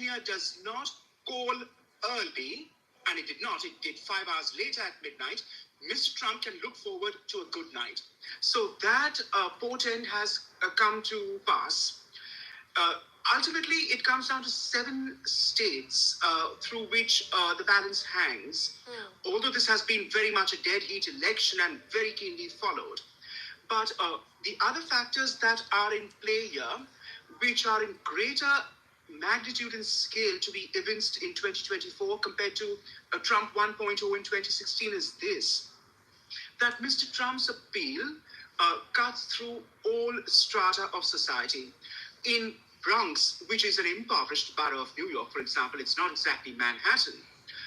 California does not call early, and it did not, it did 5 hours later at midnight, Mr. Trump can look forward to a good night. So that portent has come to pass. Ultimately, it comes down to 7 states through which the balance hangs, although this has been very much a dead heat election and very keenly followed. But the other factors that are in play here, which are in greater magnitude and scale to be evinced in 2024 compared to a Trump 1.0 in 2016, is this: that Mr. Trump's appeal cuts through all strata of society. In Bronx, which is an impoverished borough of New York, for example, it's not exactly Manhattan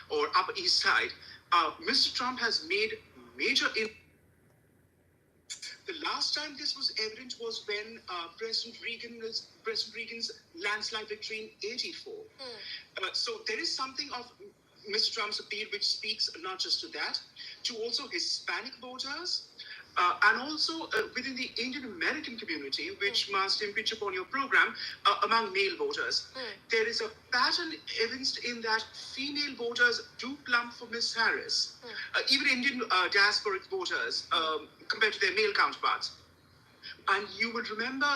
or Upper East Side, Mr. Trump has made major The last time this was evident was when President Reagan's landslide victory in '84. So there is something of Mr. Trump's appeal which speaks not just to that, to also Hispanic voters, and also within the Indian American community, which must impinge upon your program, among male voters. There is a pattern evinced in that female voters do plump for Miss Harris, even Indian diasporic voters compared to their male counterparts. And you would remember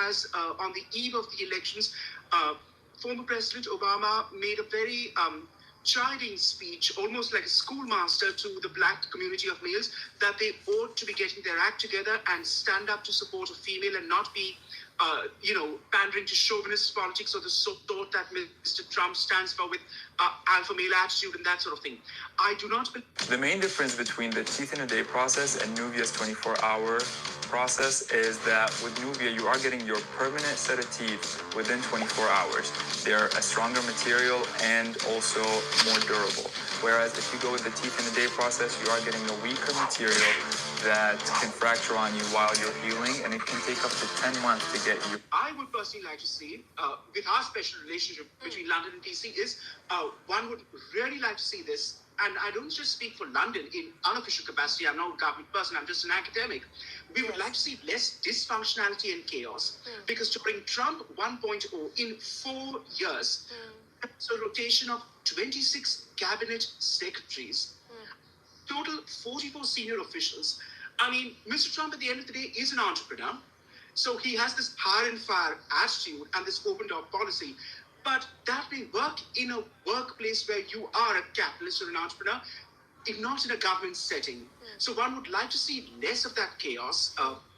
as on the eve of the elections, former President Obama made a very chiding speech, almost like a schoolmaster, to the black community of males, that they ought to be getting their act together and stand up to support a female and not be, pandering to chauvinist politics or the thought that Mr. Trump stands for with alpha male attitude and that sort of thing. I do not believe. The main difference between the teeth in a day process and Nuvia's 24-hour process is that with Nuvia, you are getting your permanent set of teeth within 24 hours. They're a stronger material and also more durable. Whereas if you go with the teeth in a day process, you are getting a weaker material that can fracture on you while you're healing, and it can take up to 10 months to get you. I would personally like to see, with our special relationship between London and DC, is one would really like to see this. And I don't just speak for London in unofficial capacity. I'm not a government person. I'm just an academic. We would like to see less dysfunctionality and chaos. Because to bring Trump 1.0 in 4 years, it's a rotation of 26 cabinet secretaries, total 44 senior officials. I mean, Mr. Trump at the end of the day is an entrepreneur. So he has this hire and fire attitude and this open door policy. But that may work in a workplace where you are a capitalist or an entrepreneur, if not in a government setting. So one would like to see less of that chaos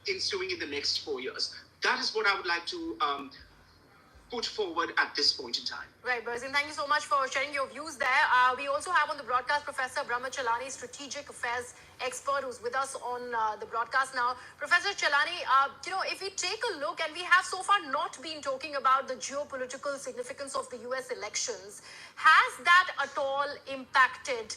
ensuing in the next 4 years. That is what I would like to put forward at this point in time. Right, Berzin, thank you so much for sharing your views there. We also have on the broadcast Professor Brahma Chelani, strategic affairs expert, who's with us on the broadcast now. Professor Chelani, if we take a look, and we have so far not been talking about the geopolitical significance of the US elections, has that at all impacted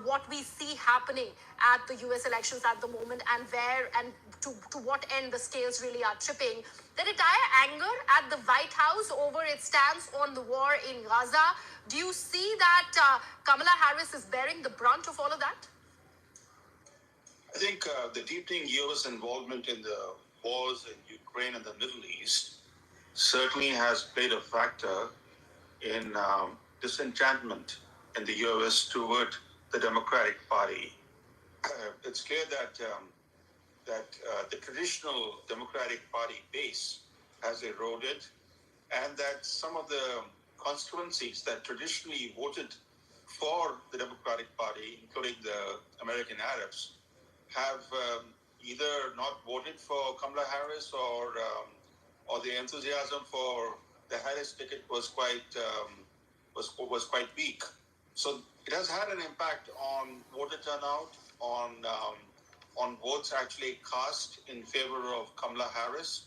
what we see happening at the US elections at the moment, and where and to what end the scales really are tipping? The entire anger at the White House over its stance on the war in Gaza, do you see that Kamala Harris is bearing the brunt of all of that? I think the deepening U.S. involvement in the wars in Ukraine and the Middle East certainly has played a factor in disenchantment in the U.S. toward the Democratic Party. It's clear that the traditional Democratic Party base has eroded, and that some of the constituencies that traditionally voted for the Democratic Party, including the American Arabs, have either not voted for Kamala Harris or the enthusiasm for the Harris ticket was quite weak. So it has had an impact on voter turnout, on votes actually cast in favor of Kamala Harris.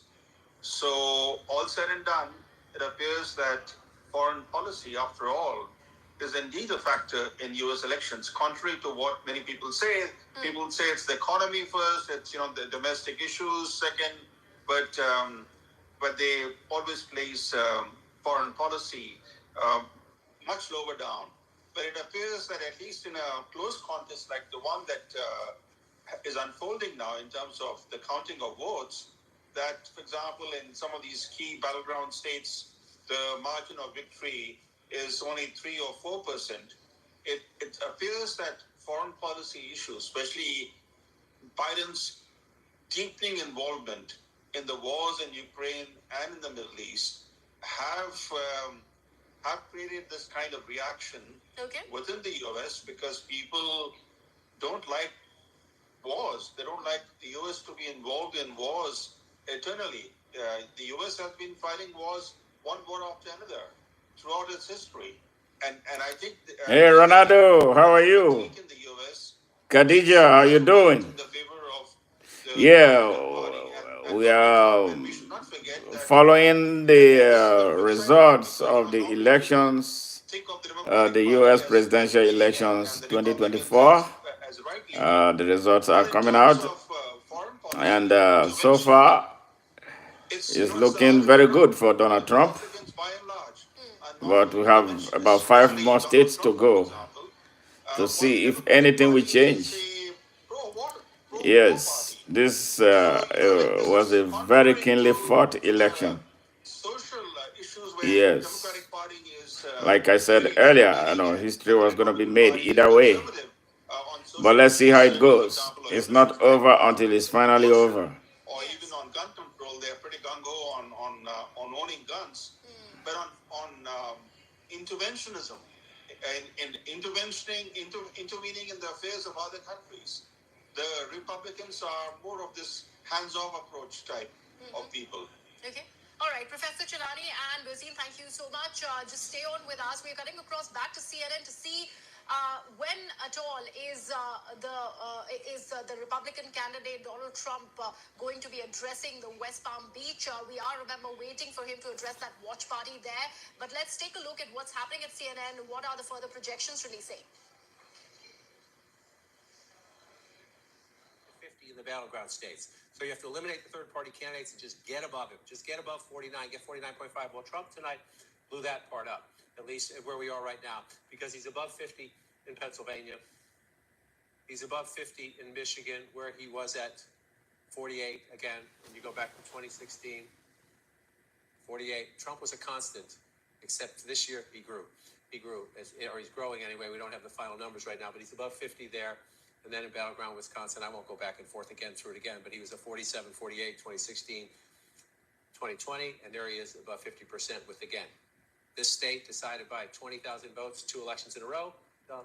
So all said and done, it appears that foreign policy, after all, is indeed a factor in U.S. elections. Contrary to what many people say, people say it's the economy first, it's the domestic issues second, but they always place foreign policy much lower down. But it appears that at least in a close contest like the one that is unfolding now in terms of the counting of votes, that, for example, in some of these key battleground states, the margin of victory is only 3 or 4%, it appears that foreign policy issues, especially Biden's deepening involvement in the wars in Ukraine and in the Middle East, have created this kind of reaction within the U.S. because people don't like wars. They don't like the U.S. to be involved in wars eternally. The U.S. has been fighting wars, one war after another, throughout its history. And I think... Hey, Ronaldo, how are you? In the US, Khadija, how you doing? in the favor of the Yeah, party and we are we should not forget that following the results of the elections, the U.S. presidential elections 2024. The results are coming out, and so far, it's looking very good for Donald Trump. But we have about 5 more states to go to see if anything will change. Yes, this was a very keenly fought election. Yes. Like I said earlier, I know history was going to be made either way. But let's see how it goes. It's not over until it's finally over. Or even on gun control, they're pretty gung-ho on owning guns. But on interventionism, and intervening in the affairs of other countries, the Republicans are more of this hands-off approach type of people. Okay. All right, Professor Chelani and Brazil, thank you so much. Just stay on with us. We're cutting across back to CNN to see when at all is the Republican candidate Donald Trump going to be addressing the West Palm Beach. We are, remember, waiting for him to address that watch party there. But let's take a look at what's happening at CNN. What are the further projections releasing? 50 in the battleground states. So you have to eliminate the third-party candidates and just get above him. Just get above 49, get 49.5. Well, Trump tonight blew that part up, at least where we are right now, because he's above 50 in Pennsylvania. He's above 50 in Michigan, where he was at 48 again. When you go back to 2016, 48. Trump was a constant, except this year he grew. He grew, or he's growing anyway. We don't have the final numbers right now, but he's above 50 there. And then in battleground Wisconsin, I won't go back and forth again through it again, but he was a 47, 48, 2016, 2020, and there he is above 50% with again. This state decided by 20,000 votes, 2 elections in a row.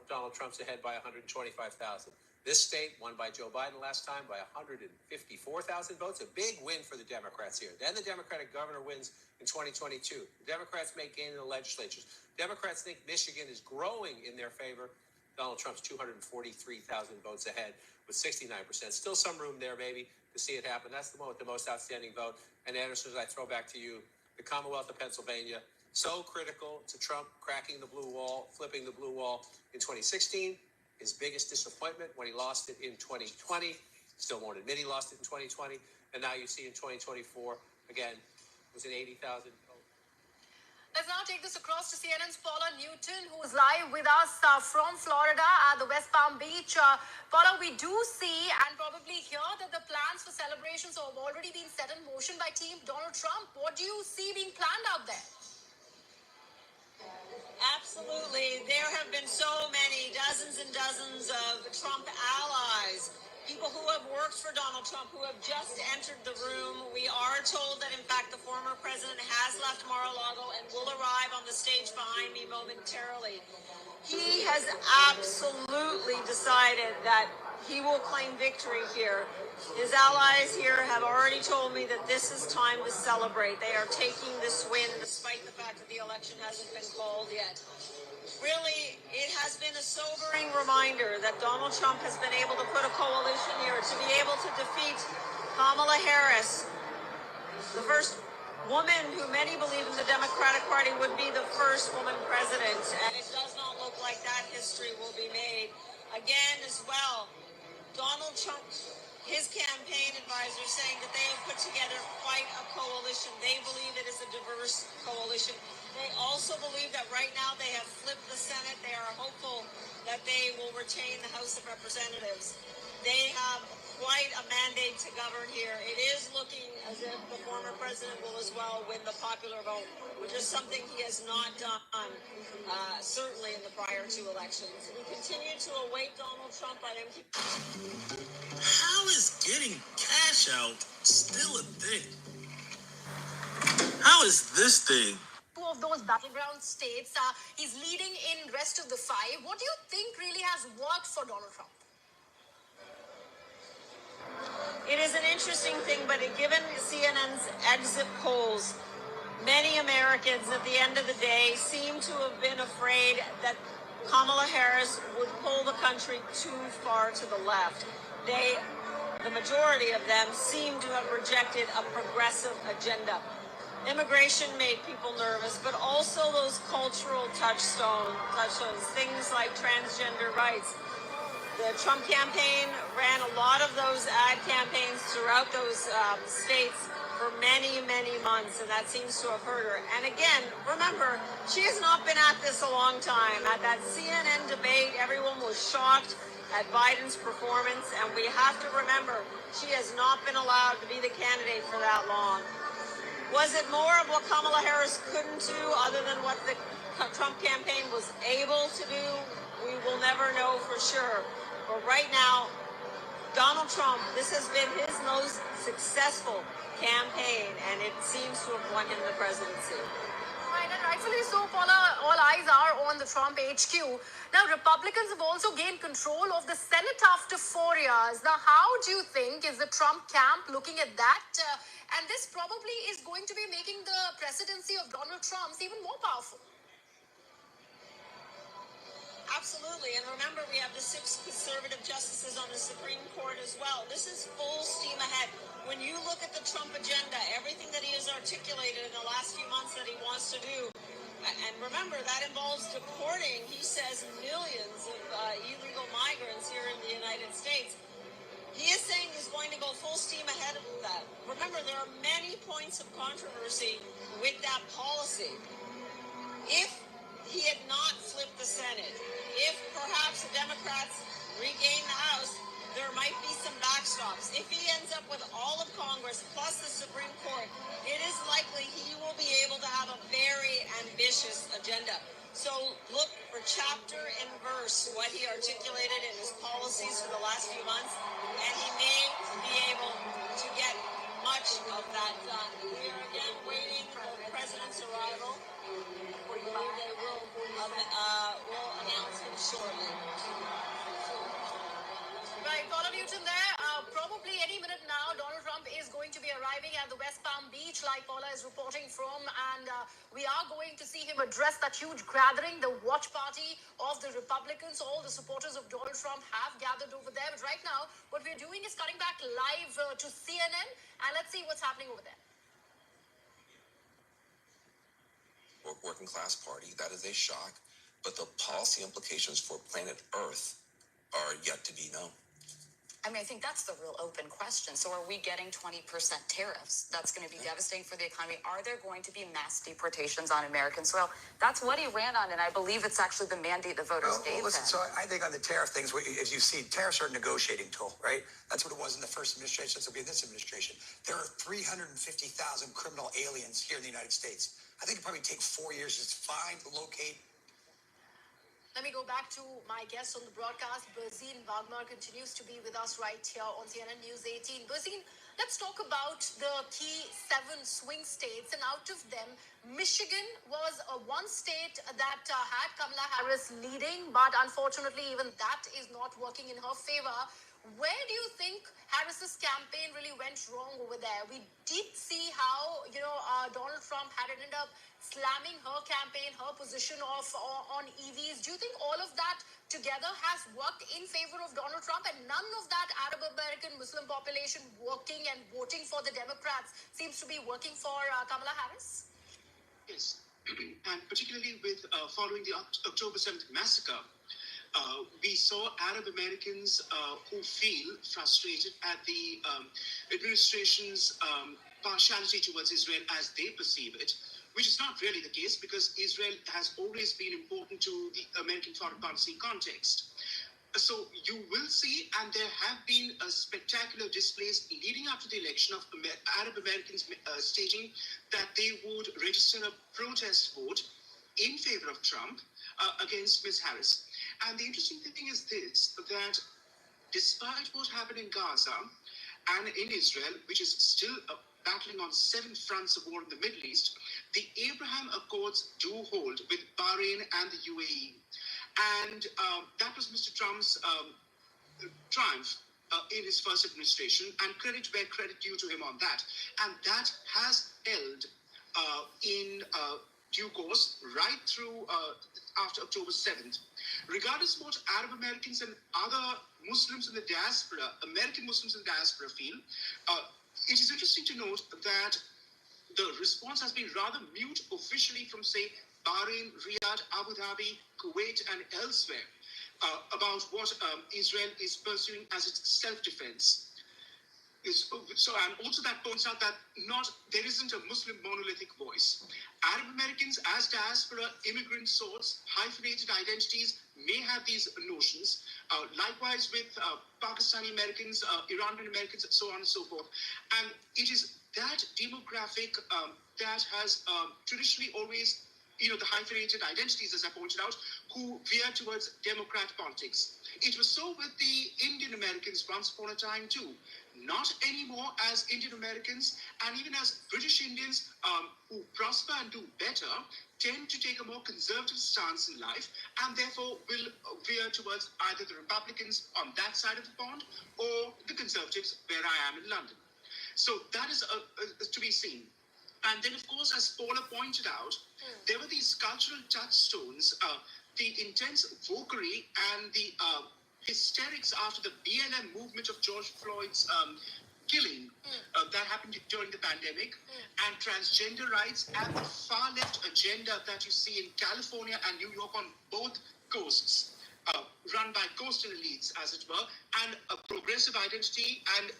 Donald Trump's ahead by 125,000. This state won by Joe Biden last time by 154,000 votes. A big win for the Democrats here. Then the Democratic governor wins in 2022. The Democrats make gain in the legislatures. Democrats think Michigan is growing in their favor. Donald Trump's 243,000 votes ahead with 69%. Still some room there, maybe, to see it happen. That's the one with the most outstanding vote. And Anderson, as I throw back to you, the Commonwealth of Pennsylvania, so critical to Trump cracking the blue wall, flipping the blue wall in 2016. His biggest disappointment when he lost it in 2020. Still won't admit he lost it in 2020. And now you see in 2024, again, it was an 80,000 vote. Let's now take this across to CNN's Paula Newton, who is live with us from Florida at the West Palm Beach. Paula, we do see and probably hear that the plans for celebrations have already been set in motion by Team Donald Trump. What do you see being planned out there? Absolutely. There have been so many, dozens and dozens of Trump allies, people who have worked for Donald Trump, who have just entered the room. We are told that, in fact, the former president has left Mar-a-Lago and will arrive on the stage behind me momentarily. He has absolutely decided that he will claim victory here. His allies here have already told me that this is time to celebrate. They are taking this win despite the fact that the election hasn't been called yet. Really, it has been a sobering reminder that Donald Trump has been able to put a coalition here, to be able to defeat Kamala Harris, the first woman who many believe in the Democratic Party would be the first woman president. And it does not look like that history will be made again as well. Donald Trump, his campaign advisors saying that they have put together quite a coalition. They believe it is a diverse coalition. They also believe that right now they have flipped the Senate. They are hopeful that they will retain the House of Representatives. They have quite a mandate to govern here. It is looking as if the former president will as well win the popular vote, which is something he has not done, certainly in the prior two elections. We continue to await Donald Trump. How is getting cash out still a thing? How is this thing? Two of those battleground states, he's leading in rest of the five. What do you think really has worked for Donald Trump? It is an interesting thing, but given CNN's exit polls, many Americans at the end of the day seem to have been afraid that Kamala Harris would pull the country too far to the left. The majority of them seem to have rejected a progressive agenda. Immigration made people nervous, but also those cultural touchstones, things like transgender rights. The Trump campaign ran a lot of those ad campaigns throughout those states for many, many months, and that seems to have hurt her. And again, remember, she has not been at this a long time. At that CNN debate, everyone was shocked at Biden's performance, and we have to remember, she has not been allowed to be the candidate for that long. Was it more of what Kamala Harris couldn't do other than what the Trump campaign was able to do? We will never know for sure. But right now, Donald Trump, this has been his most successful campaign, and it seems to have won him the presidency. Right, and rightfully so, Paula. All eyes are on the Trump HQ. Now, Republicans have also gained control of the Senate after 4 years. Now, how do you think is the Trump camp looking at that? And this probably is going to be making the presidency of Donald Trump even more powerful. Absolutely, and remember, we have the 6 conservative justices on the Supreme Court as well. This is full steam ahead. When you look at the Trump agenda, everything that he has articulated in the last few months that he wants to do, and remember, that involves deporting, he says, millions of illegal migrants here in the United States. He is saying he's going to go full steam ahead of that. Remember, there are many points of controversy with that policy. If he had not flipped the Senate, if perhaps the Democrats regain the House, there might be some backstops. If he ends up with all of Congress plus the Supreme Court, it is likely he will be able to have a very ambitious agenda. So look for chapter and verse what he articulated in his policies for the last few months, and he may be able to get much of that done. We are again waiting for the president's arrival. They will announce him shortly. Right, Paula Newton there. Probably any minute now, Donald Trump is going to be arriving at the West Palm Beach, like Paula is reporting from, and we are going to see him address that huge gathering, the watch party of the Republicans. All the supporters of Donald Trump have gathered over there. But right now, what we're doing is cutting back live to CNN, and let's see what's happening over there. Working class party, that is a shock, but the policy implications for planet Earth are yet to be known. I mean, I think that's the real open question. So are we getting 20% tariffs? That's going to be devastating for the economy. Are there going to be mass deportations on American soil? That's what he ran on, and I believe it's actually the mandate the voters gave him. So I think on the tariff things, as you see, tariffs are a negotiating tool, right? That's what it was in the first administration. That's what it'll be in this administration. There are 350,000 criminal aliens here in the United States. I think it'll probably take 4 years to find, locate. Let me go back to my guest on the broadcast. Berzin Wagmar continues to be with us right here on CNN News 18. Berzin, let's talk about the key 7 swing states. And out of them, Michigan was one state that had Kamala Harris leading. But unfortunately, even that is not working in her favor. Where do you think Harris's campaign really went wrong over there? We did see how, Donald Trump had ended up slamming her campaign, her position on EVs. Do you think all of that together has worked in favor of Donald Trump, and none of that Arab American Muslim population working and voting for the Democrats seems to be working for Kamala Harris? Yes, and particularly with following the October 7th massacre, we saw Arab Americans who feel frustrated at the administration's partiality towards Israel as they perceive it, which is not really the case because Israel has always been important to the American foreign policy context. So you will see, and there have been spectacular displays leading up to the election of Arab Americans stating that they would register a protest vote in favor of Trump against Ms. Harris. And the interesting thing is this, that despite what happened in Gaza and in Israel, which is still battling on 7 fronts of war in the Middle East, the Abraham Accords do hold with Bahrain and the UAE. And that was Mr. Trump's triumph in his first administration, and credit where credit due to him on that. And that has held in due course right through after October 7th. Regardless of what Arab Americans and other Muslims in the diaspora, American Muslims in the diaspora feel, it is interesting to note that the response has been rather mute officially from, say, Bahrain, Riyadh, Abu Dhabi, Kuwait, and elsewhere about what Israel is pursuing as its self-defense. So, and also that points out that there isn't a Muslim monolithic voice. Arab Americans, as diaspora, immigrant sorts, hyphenated identities, may have these notions. Likewise with Pakistani Americans, Iranian Americans, so on and so forth. And it is that demographic that has traditionally always, the hyphenated identities, as I pointed out, who veer towards Democrat politics. It was so with the Indian Americans once upon a time too. Not anymore, as Indian Americans and even as British Indians who prosper and do better tend to take a more conservative stance in life, and therefore will veer towards either the Republicans on that side of the pond or the Conservatives where I am in London. So that is to be seen. And then, of course, as Paula pointed out, there were these cultural touchstones, the intense voguery and the hysterics after the BLM movement of George Floyd's killing that happened during the pandemic, and transgender rights and the far left agenda that you see in California and New York on both coasts, run by coastal elites, as it were, and a progressive identity and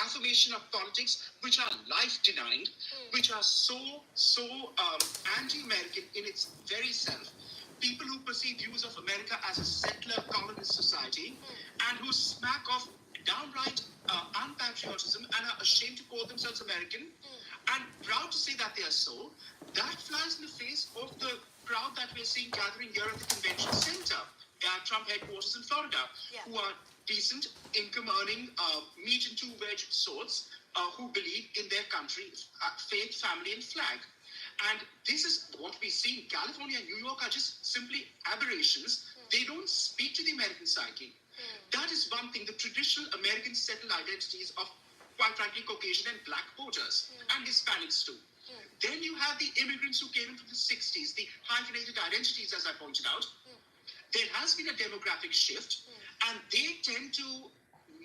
affirmation of politics which are life-denying, which are so anti-American in its very self. People who perceive views of America as a settler colonist society and who smack off downright unpatriotism and are ashamed to call themselves American and proud to say that they are so, that flies in the face of the crowd that we're seeing gathering here at the convention center at Trump headquarters in Florida, who are decent, income-earning, meat and two-veg sorts who believe in their country, faith, family, and flag. And this is what we see in California and New York are just simply aberrations. They don't speak to the American psyche. That is one thing, the traditional American settled identities of, quite frankly, Caucasian and black voters, and Hispanics too. Then you have the immigrants who came in from the 60s, the hyphenated identities, as I pointed out. There has been a demographic shift, and they tend to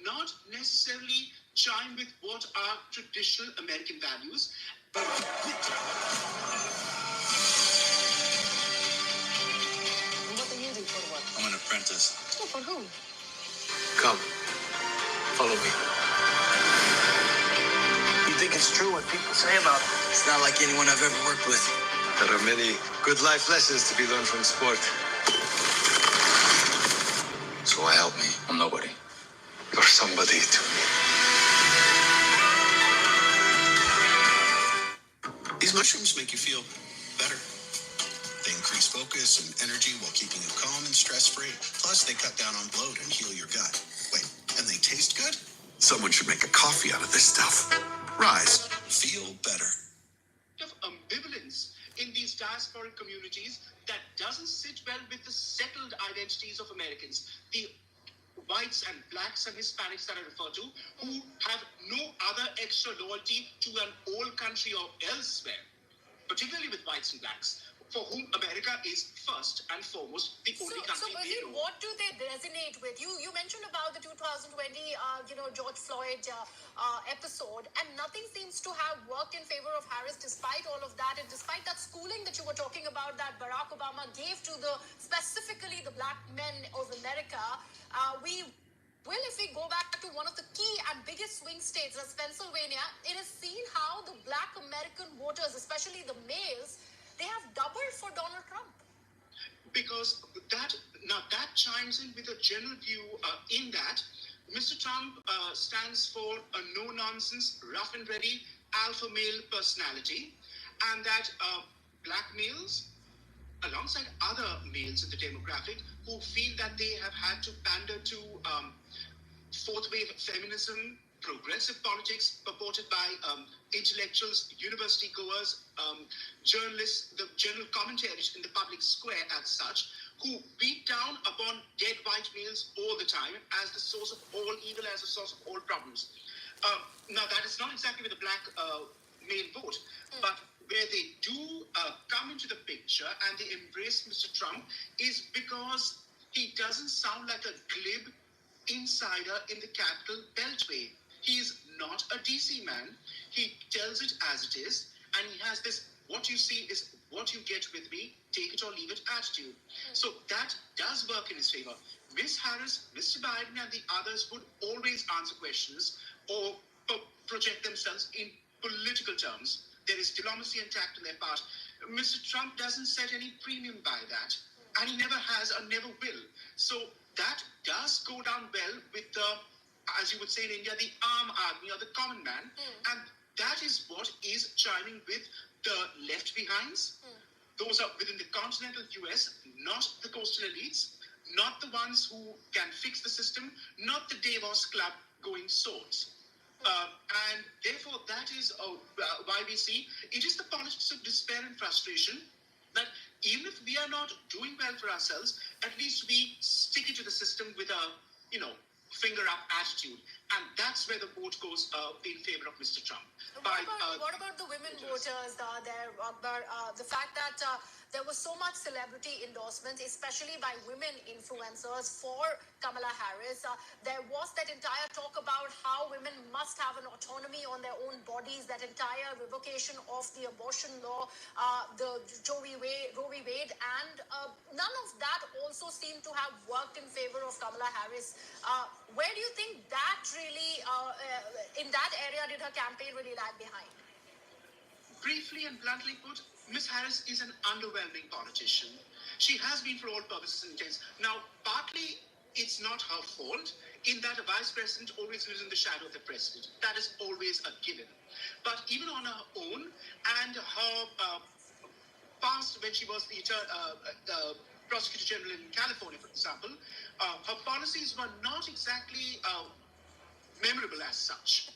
not necessarily chime with what are traditional American values. And what do you do for work? I'm an apprentice. Oh, for whom? Come, follow me. You think it's true what people say about it? It's not like anyone I've ever worked with. There are many good life lessons to be learned from sport. So help me. I'm nobody. You're somebody to me. These mushrooms make you feel better. They increase focus and energy while keeping you calm and stress-free. Plus, they cut down on bloat and heal your gut. Wait, and they taste good? Someone should make a coffee out of this stuff. Rise. Feel better. Of ambivalence in these diasporic communities that doesn't sit well with the settled identities of Americans. The whites and blacks and Hispanics that I refer to, who have no other extra loyalty to an old country or elsewhere, particularly with whites and blacks, for whom America is first and foremost the only country. So, Brazil, what do they resonate with? You mentioned about the 2020, George Floyd episode, and nothing seems to have worked in favor of Harris despite all of that, and despite that schooling that you were talking about that Barack Obama gave to specifically the black men of America. If we go back to one of the key and biggest swing states, that's Pennsylvania, it is seen how the black American voters, especially the males, they have doubled for Donald Trump. because that chimes in with a general view in that Mr. Trump stands for a no-nonsense, rough and ready alpha male personality, and that black males, alongside other males in the demographic, who feel that they have had to pander to fourth wave feminism, progressive politics purported by intellectuals, university goers, journalists, the general commentators in the public square as such, who beat down upon dead white males all the time as the source of all evil, as the source of all problems. Now, that is not exactly with the black male vote, but where they do come into the picture and they embrace Mr. Trump is because he doesn't sound like a glib insider in the capital beltway. He's not a DC man. He tells it as it is, and he has this "what you see is what you get with me, take it or leave it" attitude. So that does work in his favor. Miss Harris, Mr. Biden, and the others would always answer questions or project themselves in political terms. There is diplomacy and tact on their part. Mr. Trump doesn't set any premium by that, and he never has or never will. So that does go down well with the, as you would say in India, the arm army or the common man. And that is what is chiming with the left behinds. Those are within the continental US, not the coastal elites, not the ones who can fix the system, not the Davos Club going swords. And therefore, that is why we see it is the politics of despair and frustration that even if we are not doing well for ourselves, at least we stick it to the system with a, finger up attitude. And that's where the vote goes in favor of Mr. Trump. What about the women voters there, Akbar? The fact that there was so much celebrity endorsement, especially by women influencers for Kamala Harris. There was that entire talk about how women must have an autonomy on their own bodies, that entire revocation of the abortion law, the Roe v. Wade, and none of that also seemed to have worked in favor of Kamala Harris. Where do you think that really, in that area, did her campaign really lag behind? Briefly and bluntly put, Ms. Harris is an underwhelming politician. She has been for all purposes and intents. Now, partly it's not her fault in that a vice president always lives in the shadow of the president. That is always a given. But even on her own and her past, when she was the prosecutor general in California, for example, her policies were not exactly memorable as such.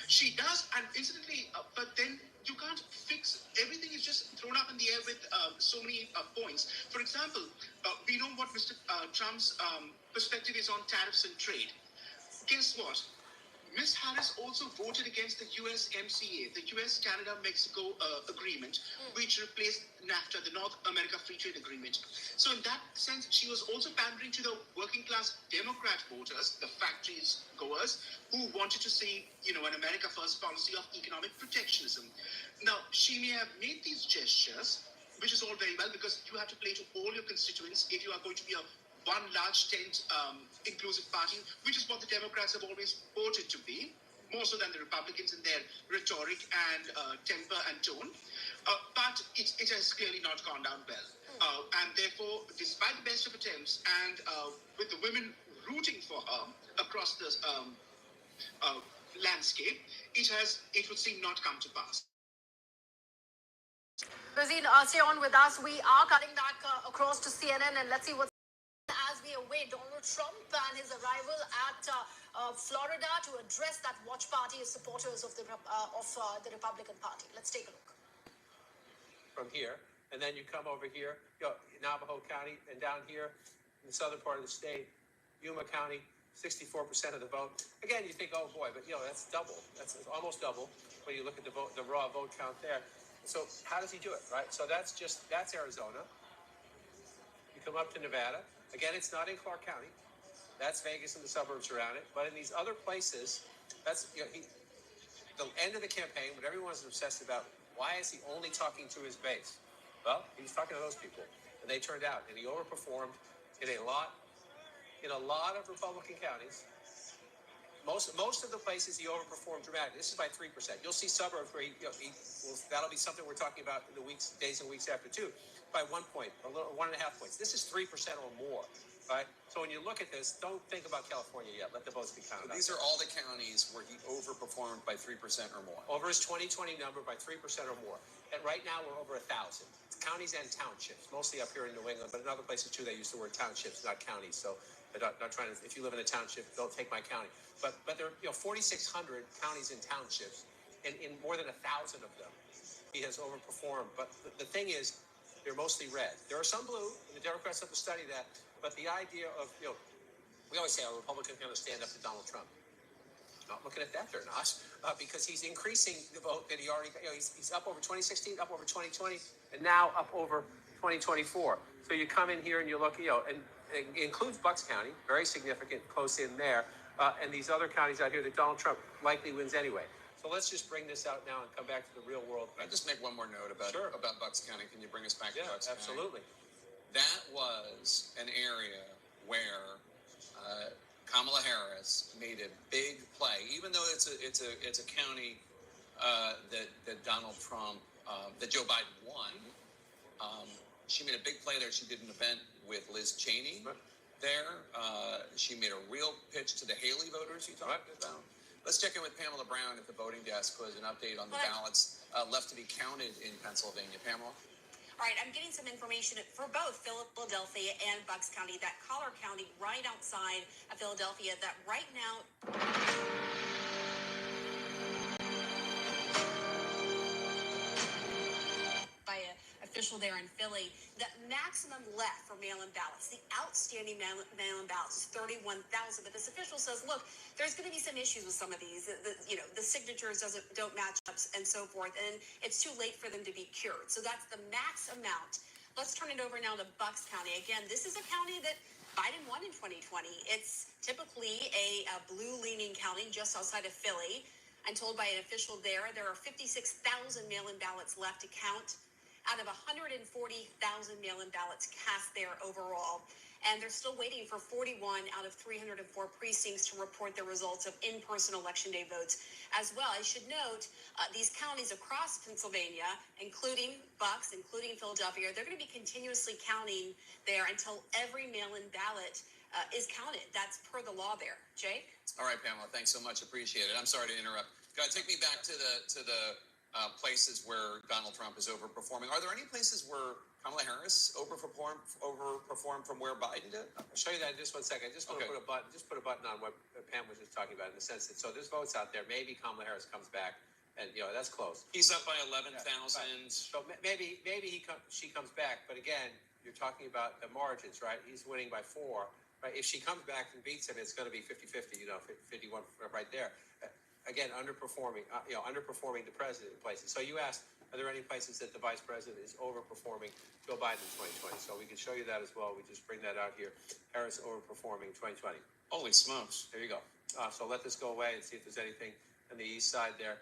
She does, and incidentally, but then you can't fix everything. Is just thrown up in the air with so many points. For example, we know what Mr. Trump's perspective is on tariffs and trade. Guess what? Ms. Harris also voted against the USMCA, the US-Canada-Mexico agreement, which replaced NAFTA, the North America Free Trade Agreement. So in that sense, she was also pandering to the working-class Democrat voters, the factories goers, who wanted to see, an America First policy of economic protectionism. Now, she may have made these gestures, which is all very well, because you have to play to all your constituents if you are going to be a one large tent inclusive party, which is what the Democrats have always voted to be, more so than the Republicans in their rhetoric and temper and tone. But it has clearly not gone down well. And therefore, despite the best of attempts and with the women rooting for her across the landscape, it would seem not come to pass. Rosine, stay on with us. We are cutting back across to CNN, and let's see what's as we await Donald Trump and his arrival at Florida to address that watch party of supporters of the Republican Party. Let's take a look. From here, and then you come over here, Navajo County, and down here in the southern part of the state, Yuma County, 64% of the vote. Again, you think, oh boy, but that's double. That's almost double when you look at the raw vote count there. So how does he do it, right? So that's Arizona. You come up to Nevada. Again, it's not in Clark County. That's Vegas and the suburbs around it. But in these other places, that's the end of the campaign when everyone's obsessed about why is he only talking to his base? Well, he was talking to those people, and they turned out, and he overperformed in a lot of Republican counties. Most of the places he overperformed dramatically. This is by 3%. You'll see suburbs where that'll be something we're talking about in the days and weeks after too. by 1 point, a little 1.5 points. This is 3% or more, right? So when you look at this, don't think about California yet. Let the votes be counted. So these are all the counties where he overperformed by 3% or more. Over his 2020 number by 3% or more. And right now we're over 1,000. It's counties and townships, mostly up here in New England, but in other places too, they use the word townships, not counties. So they're not trying to, if you live in a township, don't take my county. But there are 4,600 counties and townships, and in more than 1,000 of them, he has overperformed. But the thing is, they're mostly red. There are some blue, and the Democrats have to study that. But the idea of, we always say, are Republicans going to stand up to Donald Trump? Not looking at that, they're not, because he's increasing the vote that he already got. He's up over 2016, up over 2020, and now up over 2024. So you come in here and you look, and it includes Bucks County, very significant, close in there, and these other counties out here that Donald Trump likely wins anyway. So let's just bring this out now and come back to the real world. Can I just make one more note about Bucks County? Can you bring us back to Bucks County? Absolutely. That was an area where Kamala Harris made a big play, even though it's a county that Donald Trump, that Joe Biden won. She made a big play there. She did an event with Liz Cheney there. She made a real pitch to the Haley voters you talked about. Let's check in with Pamela Brown at the voting desk with an update on the ballots left to be counted in Pennsylvania. Pamela? All right, I'm getting some information for both Philadelphia and Bucks County, that Collar County right outside of Philadelphia, that right now... by an official there in Philly, the maximum left for mail-in ballots, the outstanding mail-in ballots is 31,000. But this official says, look, there's going to be some issues with some of these. The signatures don't match up and so forth, and it's too late for them to be cured. So that's the max amount. Let's turn it over now to Bucks County. Again, this is a county that Biden won in 2020. It's typically a blue-leaning county just outside of Philly. I'm told by an official there are 56,000 mail-in ballots left to count out of 140,000 mail-in ballots cast there overall. And they're still waiting for 41 out of 304 precincts to report the results of in-person Election Day votes as well. I should note these counties across Pennsylvania, including Bucks, including Philadelphia, they're going to be continuously counting there until every mail-in ballot is counted. That's per the law there. Jake? All right, Pamela, thanks so much. Appreciate it. I'm sorry to interrupt. Take me back to the places where Donald Trump is overperforming. Are there any places where Kamala Harris overperformed from where Biden did? I'll show you that in just 1 second. I just want to put a button on what Pam was just talking about, in the sense that, so there's votes out there. Maybe Kamala Harris comes back, and that's close. He's up by 11,000. So maybe she comes back, but again, you're talking about the margins, right? He's winning by 4. Right? If she comes back and beats him, it's going to be 50-50, 51 right there. Again, underperforming the president in places. So you asked, are there any places that the vice president is overperforming Joe Biden in 2020? So we can show you that as well. We just bring that out here. Harris overperforming 2020. Holy smokes. There you go. So let this go away and see if there's anything on the east side there.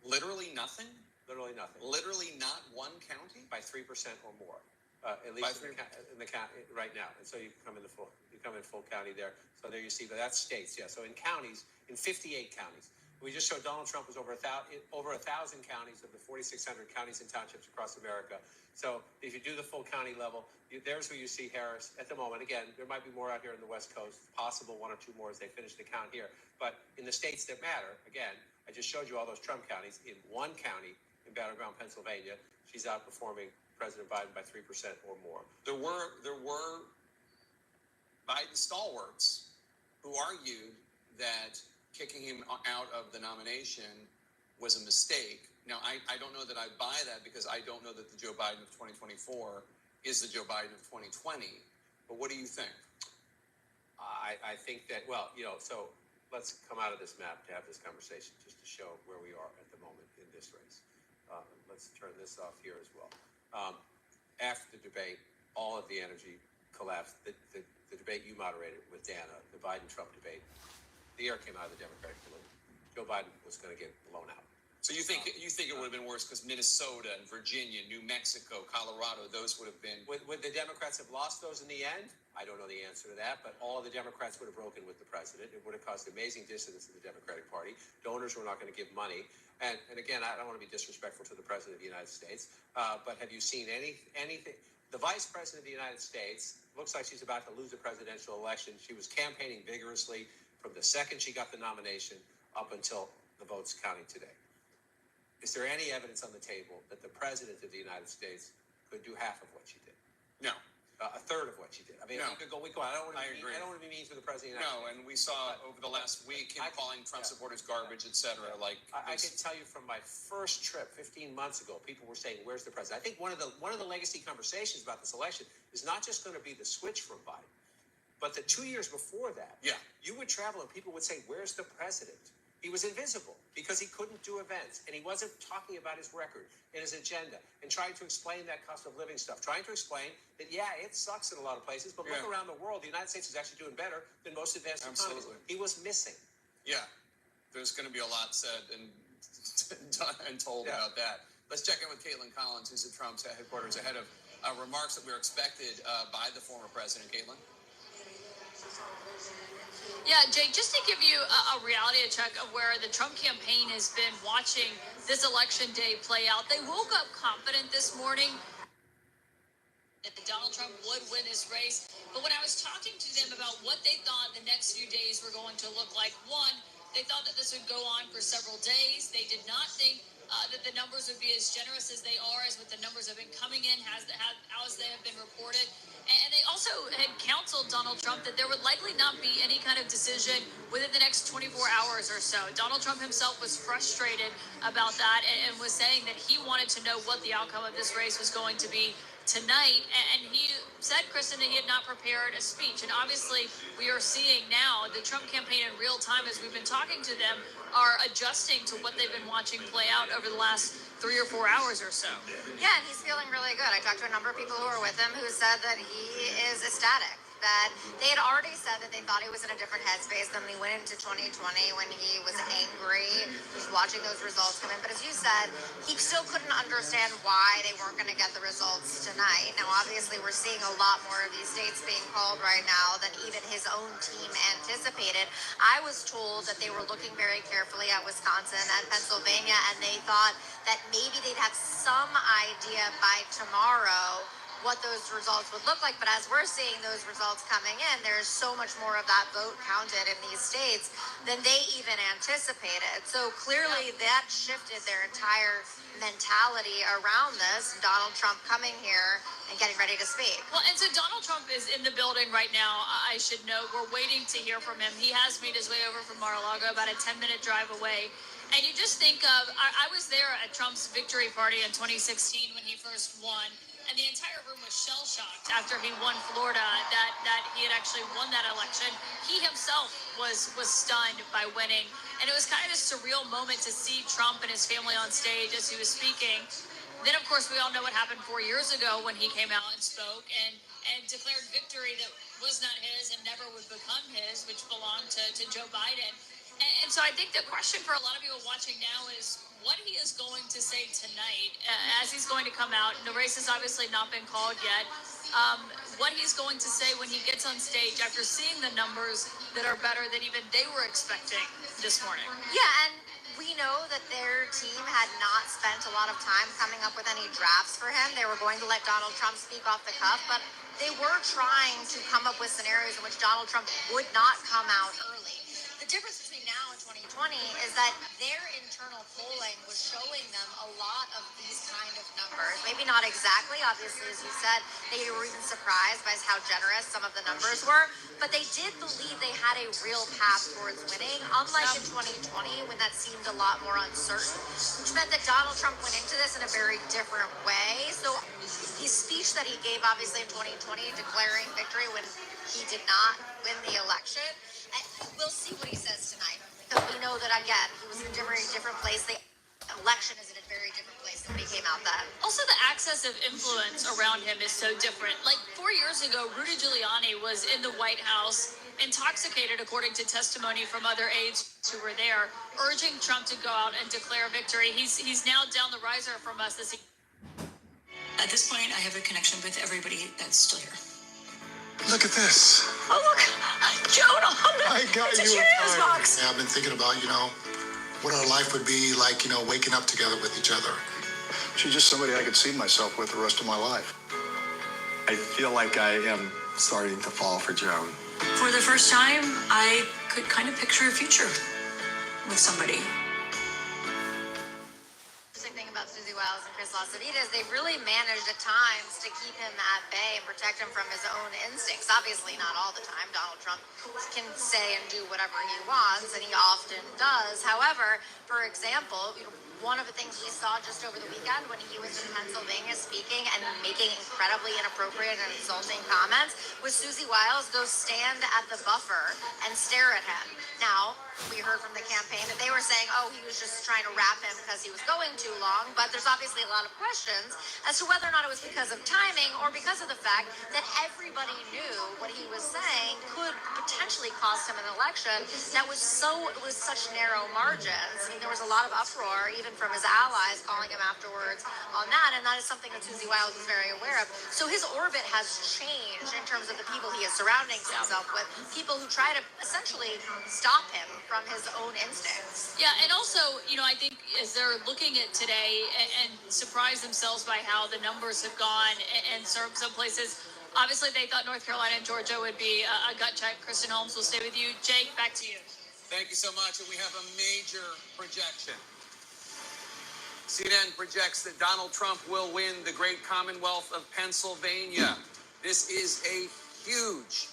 Literally nothing? Literally nothing. Literally not one county? By 3% or more. At least in the county right now. And so you come in full county there. So there you see, but that's states, yeah. So in counties, in 58 counties. We just showed Donald Trump was over 1,000 counties of the 4,600 counties and townships across America. So if you do the full county level, there's where you see Harris at the moment. Again, there might be more out here on the West Coast, possible 1 or 2 more as they finish the count here. But in the states that matter, again, I just showed you all those Trump counties. In one county, in Battleground, Pennsylvania, she's outperforming President Biden by 3% or more. There were Biden stalwarts who argued that kicking him out of the nomination was a mistake. Now, I don't know that I buy that, because I don't know that the Joe Biden of 2024 is the Joe Biden of 2020. But what do you think? I think that, so let's come out of this map to have this conversation, just to show where we are at the moment in this race. Let's turn this off here as well. After the debate, all of the energy collapsed. The debate you moderated with Dana, the Biden-Trump debate, the air came out of the Democratic balloon. Joe Biden was going to get blown out. So you think it would have been worse because Minnesota and Virginia, New Mexico, Colorado, those would have been. Would the Democrats have lost those in the end? I don't know the answer to that, but all of the Democrats would have broken with the president. It would have caused amazing dissonance in the Democratic Party. Donors were not going to give money. And again, I don't want to be disrespectful to the president of the United States, but have you seen anything? The vice president of the United States looks like she's about to lose the presidential election. She was campaigning vigorously from the second she got the nomination up until the votes counting today. Is there any evidence on the table that the president of the United States could do half of what she did? No. A third of what she did. I mean, No. we could go. I don't want to. I agree. I don't want to be mean to the president of the United States. No, and we saw over the last week him calling Trump supporters garbage, et cetera. Like I can tell you from my first trip 15 months ago, people were saying, "Where's the president?" I think one of the legacy conversations about this election is not just going to be the switch from Biden, but the 2 years before that. Yeah. You would travel and people would say, "Where's the president?" He was invisible because he couldn't do events, and he wasn't talking about his record and his agenda and trying to explain that cost of living stuff, trying to explain that, yeah, it sucks in a lot of places, but look around the world, the United States is actually doing better than most advanced economies. He was missing. Yeah, there's going to be a lot said and done and told about that. Let's check in with Caitlin Collins, who's at Trump's headquarters, ahead of remarks that were expected by the former president. Caitlin? Yeah, Jake, just to give you a reality check of where the Trump campaign has been watching this election day play out, they woke up confident this morning that Donald Trump would win this race. But when I was talking to them about what they thought the next few days were going to look like, one, they thought that this would go on for several days. They did not think that the numbers would be as generous as they are, as what the numbers have been coming in, as they have been reported. And they also had counseled Donald Trump that there would likely not be any kind of decision within the next 24 hours or so. Donald Trump himself was frustrated about that and was saying that he wanted to know what the outcome of this race was going to be tonight. And he said, Kristen, that he had not prepared a speech. And obviously, we are seeing now the Trump campaign in real time, as we've been talking to them, are adjusting to what they've been watching play out over the last 3 or 4 hours or so. Yeah, and he's feeling really good. I talked to a number of people who were with him who said that he is ecstatic, that they had already said that they thought he was in a different headspace than he went into 2020 when he was angry, just watching those results come in. But as you said, he still couldn't understand why they weren't going to get the results tonight. Now, obviously, we're seeing a lot more of these states being called right now than even his own team anticipated. I was told that they were looking very carefully at Wisconsin and Pennsylvania, and they thought that maybe they'd have some idea by tomorrow what those results would look like. But as we're seeing those results coming in, there's so much more of that vote counted in these states than they even anticipated. So clearly that shifted their entire mentality around this. Donald Trump coming here and getting ready to speak. Well, and so Donald Trump is in the building right now. I should note, we're waiting to hear from him. He has made his way over from Mar-a-Lago, about a 10-minute drive away. And you just think of, I was there at Trump's victory party in 2016 when he first won. And the entire room was shell-shocked after he won Florida, that he had actually won that election. He himself was stunned by winning. And it was kind of a surreal moment to see Trump and his family on stage as he was speaking. Then, of course, we all know what happened 4 years ago when he came out and spoke and declared victory that was not his and never would become his, which belonged to Joe Biden. And so I think the question for a lot of people watching now is what he is going to say tonight as he's going to come out. And the race has obviously not been called yet. What he's going to say when he gets on stage after seeing the numbers that are better than even they were expecting this morning. Yeah, and we know that their team had not spent a lot of time coming up with any drafts for him. They were going to let Donald Trump speak off the cuff, but they were trying to come up with scenarios in which Donald Trump would not come out early. The difference between now and 2020 is that their internal polling was showing them a lot of these kind of numbers. Maybe not exactly, obviously, as you said, they were even surprised by how generous some of the numbers were, but they did believe they had a real path towards winning, unlike in 2020 when that seemed a lot more uncertain, which meant that Donald Trump went into this in a very different way. So his speech that he gave, obviously, in 2020, declaring victory when he did not win the election, we'll see what he says tonight. Because we know that, again, he was in a very different place. The election is in a very different place when he came out then. Also, the access of influence around him is so different. Like 4 years ago, Rudy Giuliani was in the White House, intoxicated, according to testimony from other aides who were there, urging Trump to go out and declare victory. He's now down the riser from us this evening. At this point, I have a connection with everybody that's still here. Look at this. Oh, look. Jonah. I got it's you a Cheerios box. Yeah, I've been thinking about, what our life would be like, waking up together with each other. She's just somebody I could see myself with the rest of my life. I feel like I am starting to fall for Joan. For the first time, I could kind of picture a future with somebody. Thing about Susie Wiles and Chris Lasavitas, they've really managed at times to keep him at bay and protect him from his own instincts. Obviously not all the time. Donald Trump can say and do whatever he wants, and he often does. However, for example, one of the things we saw just over the weekend when he was in Pennsylvania speaking and making incredibly inappropriate and insulting comments was Susie Wiles go stand at the buffer and stare at him. Now, we heard from the campaign that they were saying, oh, he was just trying to wrap him because he was going too long, but there's obviously a lot of questions as to whether or not it was because of timing or because of the fact that everybody knew what he was saying could potentially cost him an election that was such narrow margins. I mean, there was a lot of uproar, even from his allies calling him afterwards on that, and that is something that Susie Wiles is very aware of. So his orbit has changed in terms of the people he is surrounding himself with, people who try to essentially stop him from his own instincts. Yeah, and also, I think as they're looking at today and surprise themselves by how the numbers have gone, and some places, obviously they thought North Carolina and Georgia would be a gut check. Kristen Holmes will stay with you. Jake, back to you. Thank you so much. And we have a major projection. CNN projects that Donald Trump will win the great Commonwealth of Pennsylvania. This is a huge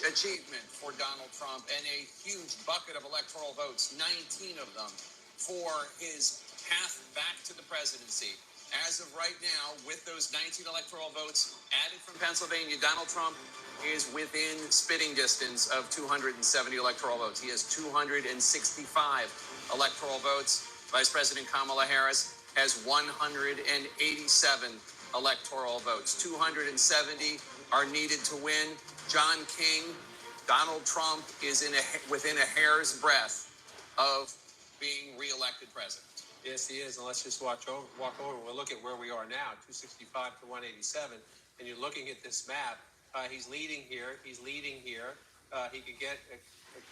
achievement for Donald Trump and a huge bucket of electoral votes, 19 of them, for his path back to the presidency. As of right now, with those 19 electoral votes added from Pennsylvania, Donald Trump is within spitting distance of 270 electoral votes. He has 265 electoral votes. Vice President Kamala Harris has 187 electoral votes. 270 are needed to win. John King, Donald Trump is within a hair's breadth of being reelected president. Yes, he is. And let's just walk over. We'll look at where we are now, 265 to 187. And you're looking at this map. He's leading here. He could get a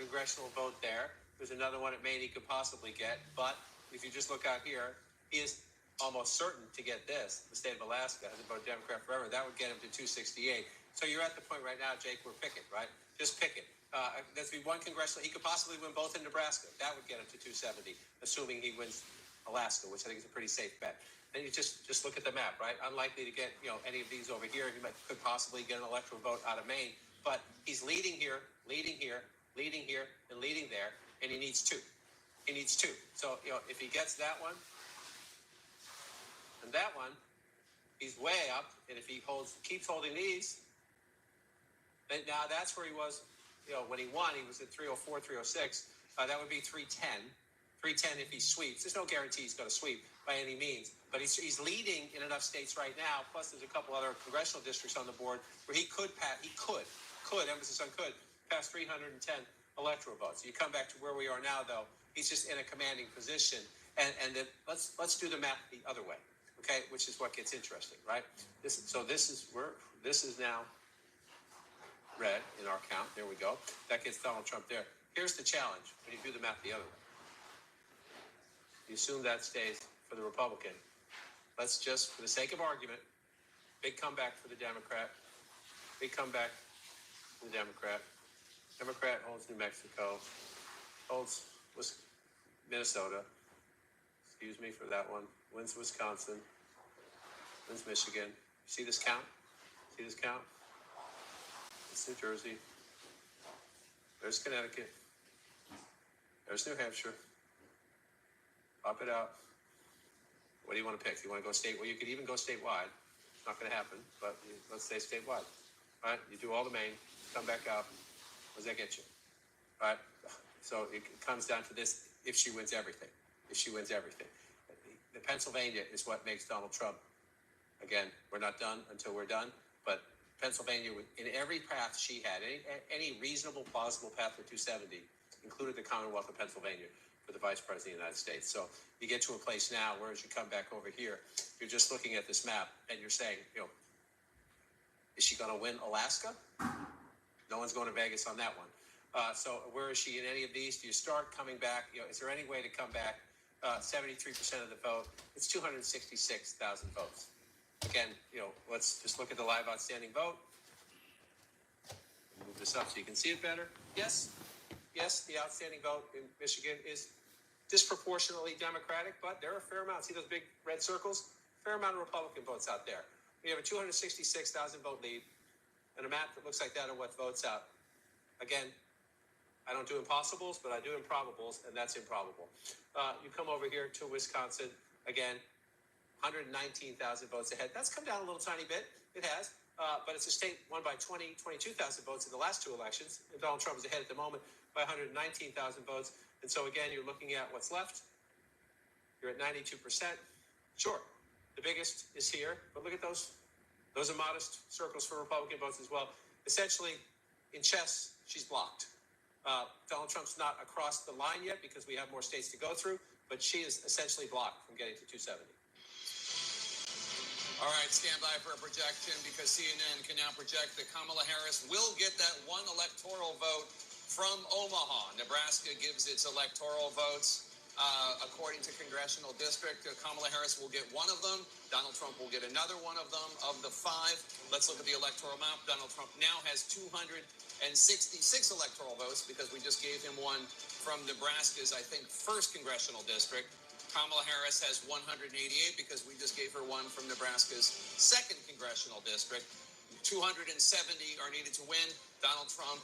congressional vote there. There's another one at Maine he could possibly get. But if you just look out here, he is almost certain to get this. The state of Alaska has a vote Democrat forever. That would get him to 268. So you're at the point right now, Jake, we're picking, right? Just pick it. That's be one congressional. He could possibly win both in Nebraska. That would get him to 270, assuming he wins Alaska, which I think is a pretty safe bet. Then you just look at the map, right? Unlikely to get any of these over here. He could possibly get an electoral vote out of Maine, but he's leading here, and leading there, and he needs two. So if he gets that one and that one, he's way up. And if he keeps holding these, then now that's where he was. When he won, he was at 304, 306. That would be 310. 310 if he sweeps. There's no guarantee he's going to sweep by any means, but he's leading in enough states right now. Plus, there's a couple other congressional districts on the board where he could pass. Emphasis on could pass 310 electoral votes. You come back to where we are now, though. He's just in a commanding position, and then let's do the math the other way, okay? Which is what gets interesting, right? This is now red in our count. There we go. That gets Donald Trump there. Here's the challenge when you do the math the other way. You assume that stays for the Republican. Let's just, for the sake of argument, big comeback for the Democrat. Democrat holds New Mexico, holds Minnesota. Excuse me for that one. Wins Wisconsin. Wins Michigan. See this count? It's New Jersey. There's Connecticut. There's New Hampshire. Pop it out. What do you want to pick? You want to go state? Well, you could even go statewide. It's not going to happen, but let's say statewide. All right? You do all the Maine, come back up. What does that get you? All right? So it comes down to this: if she wins everything. the Pennsylvania is what makes Donald Trump. Again, we're not done until we're done, but Pennsylvania, in every path she had, any reasonable, plausible path for 270, included the Commonwealth of Pennsylvania for the Vice President of the United States. So you get to a place now where, as you come back over here, you're just looking at this map and you're saying, is she going to win Alaska? No one's going to Vegas on that one. So where is she in any of these? Do you start coming back? Is there any way to come back? 73% of the vote. It's 266,000 votes. Again, let's just look at the live outstanding vote. Move this up so you can see it better. Yes, the outstanding vote in Michigan is disproportionately Democratic, but there are a fair amount. See those big red circles? Fair amount of Republican votes out there. We have a 266,000 vote lead and a map that looks like that of what votes out. Again, I don't do impossibles, but I do improbables, and that's improbable. You come over here to Wisconsin, again, 119,000 votes ahead. That's come down a little tiny bit. It has. But it's a state won by 22,000 votes in the last two elections. And Donald Trump is ahead at the moment by 119,000 votes. And so, again, you're looking at what's left. You're at 92%. Sure, the biggest is here. But look at those. Those are modest circles for Republican votes as well. Essentially, in chess, she's blocked. Donald Trump's not across the line yet because we have more states to go through. But she is essentially blocked from getting to 270. All right, stand by for a projection because CNN can now project that Kamala Harris will get that one electoral vote from Omaha. Nebraska gives its electoral votes according to congressional district. Kamala Harris will get one of them. Donald Trump will get another one of them of the five. Let's look at the electoral map. Donald Trump now has 266 electoral votes because we just gave him one from Nebraska's, I think, first congressional district. Kamala Harris has 188 because we just gave her one from Nebraska's second congressional district. 270 are needed to win. Donald Trump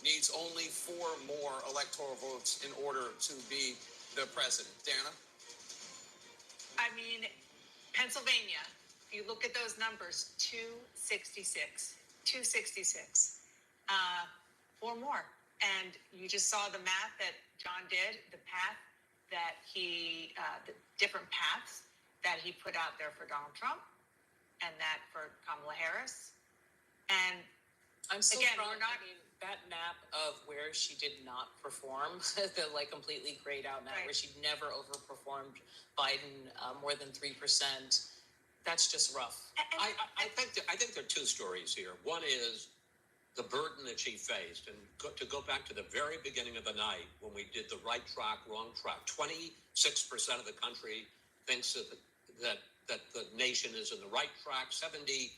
needs only 4 more electoral votes in order to be the president. Dana? I mean, Pennsylvania, if you look at those numbers, 266. 4 more. And you just saw the math that John did, the path that the different paths that he put out there for Donald Trump and that for Kamala Harris. And I'm so again, proud. we're not. I mean, that map of where she did not perform, the completely grayed out map, where she never overperformed Biden more than 3%. That's just rough. I think there are two stories here. One is the burden that she faced, and to go back to the very beginning of the night when we did the right track, wrong track. 26% of the country thinks that the nation is in the right track. 72%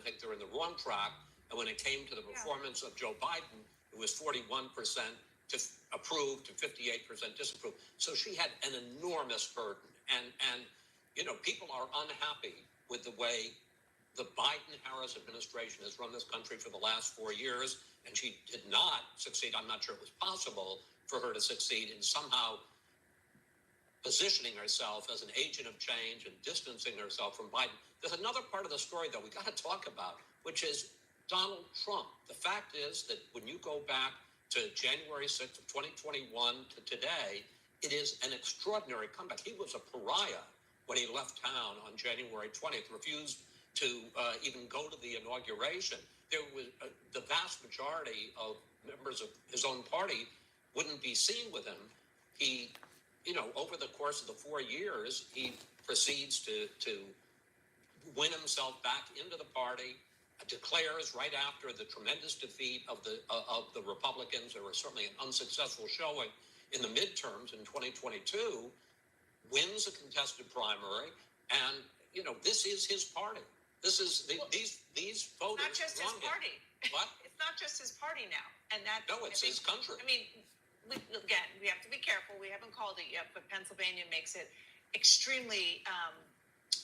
think they're in the wrong track. And when it came to the performance of Joe Biden, it was 41% to approve to 58% disapprove. So she had an enormous burden, and people are unhappy with the way the Biden-Harris administration has run this country for the last 4 years, and she did not succeed. I'm not sure it was possible for her to succeed in somehow positioning herself as an agent of change and distancing herself from Biden. There's another part of the story, though, we got to talk about, which is Donald Trump. The fact is that when you go back to January 6th of 2021 to today, it is an extraordinary comeback. He was a pariah when he left town on January 20th, refused to even go to the inauguration. There was the vast majority of members of his own party wouldn't be seen with him. He, over the course of the 4 years, he proceeds to win himself back into the party, declares right after the tremendous defeat of the Republicans. There was certainly an unsuccessful showing in the midterms in 2022, wins a contested primary, and this is his party. This is these voters. Not just his party. What? It's not just his party now, and that. No, it's his country. I mean, we have to be careful. We haven't called it yet, but Pennsylvania makes it extremely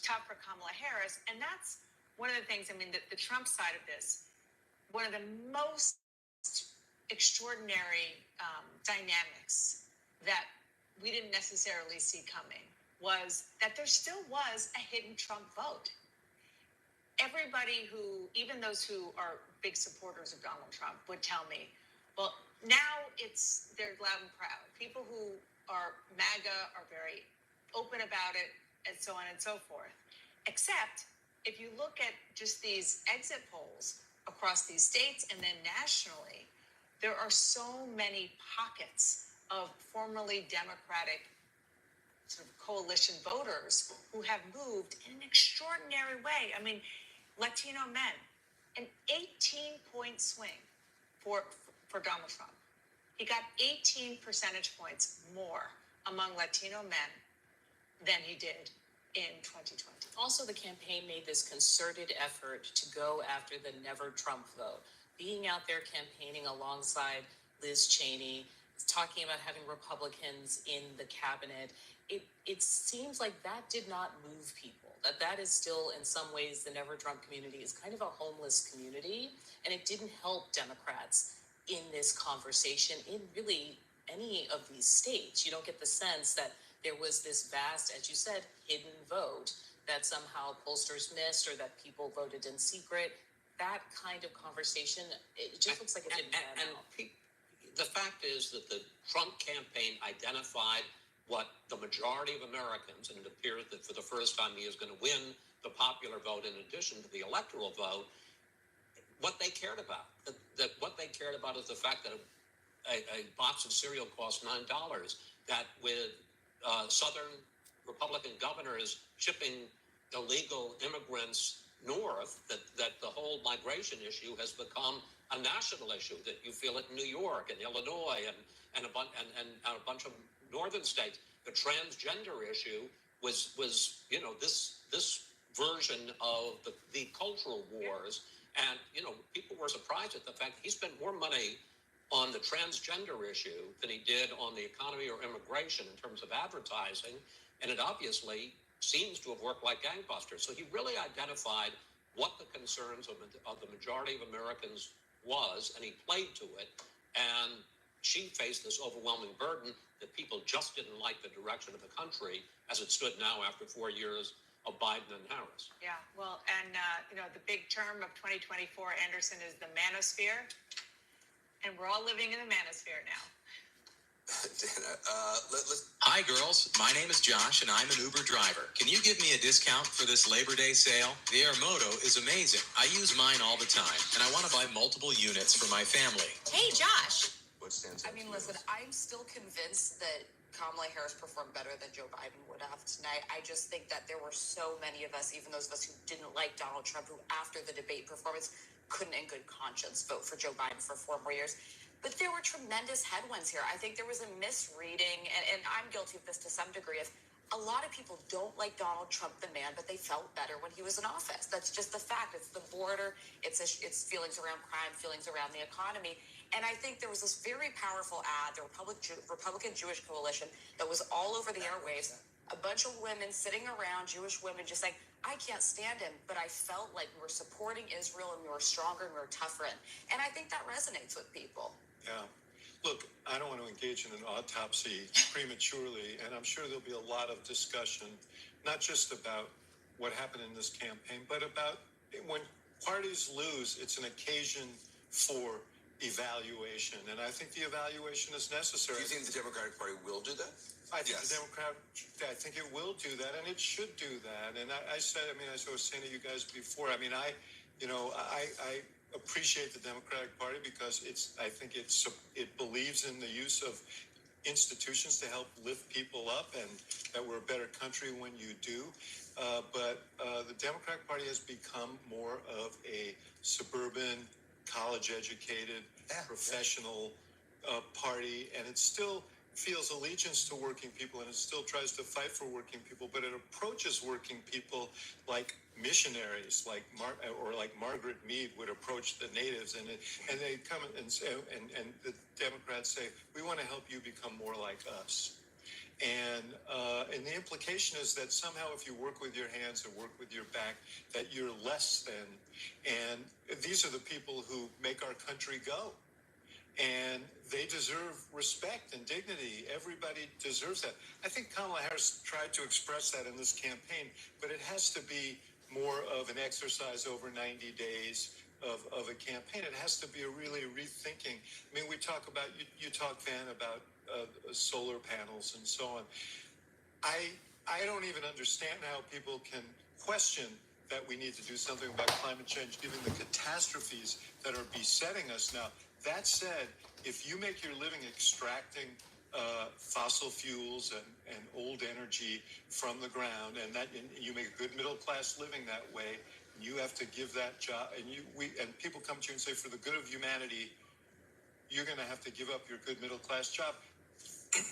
tough for Kamala Harris, and that's one of the things. I mean, the Trump side of this, one of the most extraordinary dynamics that we didn't necessarily see coming was that there still was a hidden Trump vote. Everybody who, even those who are big supporters of Donald Trump, would tell me, well, now they're loud and proud. People who are MAGA are very open about it. and so on and so forth. Except if you look at just these exit polls across these states and then nationally, there are so many pockets of formerly Democratic sort of coalition voters who have moved in an extraordinary way. I mean, Latino men, an 18-point swing for Donald Trump. He got 18 percentage points more among Latino men than he did in 2020. Also, the campaign made this concerted effort to go after the never Trump vote, being out there campaigning alongside Liz Cheney, talking about having Republicans in the cabinet. It seems like that did not move people, that is still in some ways the never Trump community is kind of a homeless community, and it didn't help Democrats in this conversation in really any of these states. You don't get the sense that there was this vast, as you said, hidden vote that somehow pollsters missed or that people voted in secret. That kind of conversation, it just looks like it didn't pan out. The fact is that the Trump campaign identified what the majority of Americans, and it appears that for the first time he is going to win the popular vote in addition to the electoral vote, what they cared about. That what they cared about is the fact that a box of cereal costs $9, that with Southern Republican governors shipping illegal immigrants north, that the whole migration issue has become a national issue, that you feel it in New York and Illinois and a bunch of northern states. The transgender issue was this version of the cultural wars. And, people were surprised at the fact that he spent more money on the transgender issue than he did on the economy or immigration in terms of advertising. And it obviously seems to have worked like gangbusters. So he really identified what the concerns of the majority of Americans was, and he played to it. And she faced this overwhelming burden that people just didn't like the direction of the country as it stood now after 4 years of Biden and Harris. Yeah, well, and, the big term of 2024, Anderson, is the manosphere. And we're all living in the manosphere now. Hi, girls. My name is Josh, and I'm an Uber driver. Can you give me a discount for this Labor Day sale? The Air Moto is amazing. I use mine all the time, and I want to buy multiple units for my family. Hey, Josh. What stands out? I mean, listen, I'm still convinced that Kamala Harris performed better than Joe Biden would have tonight. I just think that there were so many of us, even those of us who didn't like Donald Trump, who after the debate performance couldn't in good conscience vote for Joe Biden for 4 more years. But there were tremendous headwinds here. I think there was a misreading, and I'm guilty of this to some degree, of a lot of people don't like Donald Trump, the man, but they felt better when he was in office. That's just the fact. It's the border. It's feelings around crime, feelings around the economy. And I think there was this very powerful ad, the Republican Jewish Coalition, that was all over the airwaves. A bunch of women sitting around, Jewish women, just saying, I can't stand him, but I felt like we were supporting Israel and we were stronger and we were tougher. And I think that resonates with people. Yeah. Look, I don't want to engage in an autopsy prematurely, and I'm sure there'll be a lot of discussion, not just about what happened in this campaign, but about when parties lose, it's an occasion for evaluation, and I think the evaluation is necessary. Do you think the Democratic Party will do that? I think I think it will do that, and it should do that. And I said, as I was saying to you guys before, I appreciate the Democratic Party because I think it believes in the use of institutions to help lift people up, and that we're a better country when you do. But the Democratic Party has become more of a suburban, college-educated, professional party, and it still feels allegiance to working people, and it still tries to fight for working people, but it approaches working people like missionaries, like Margaret Mead would approach the natives, and they come and the Democrats say, we want to help you become more like us. And the implication is that somehow if you work with your hands or work with your back, that you're less than. And these are the people who make our country go. And they deserve respect and dignity. Everybody deserves that. I think Kamala Harris tried to express that in this campaign, but it has to be more of an exercise over 90 days of a campaign. It has to be a really rethinking. We talk about, you talk, Van, about solar panels and so on. I don't even understand how people can question that we need to do something about climate change, given the catastrophes that are besetting us now. That said, if you make your living extracting fossil fuels and old energy from the ground, and you make a good middle class living that way, and you have to give that job, and people come to you and say, for the good of humanity, you're going to have to give up your good middle class job.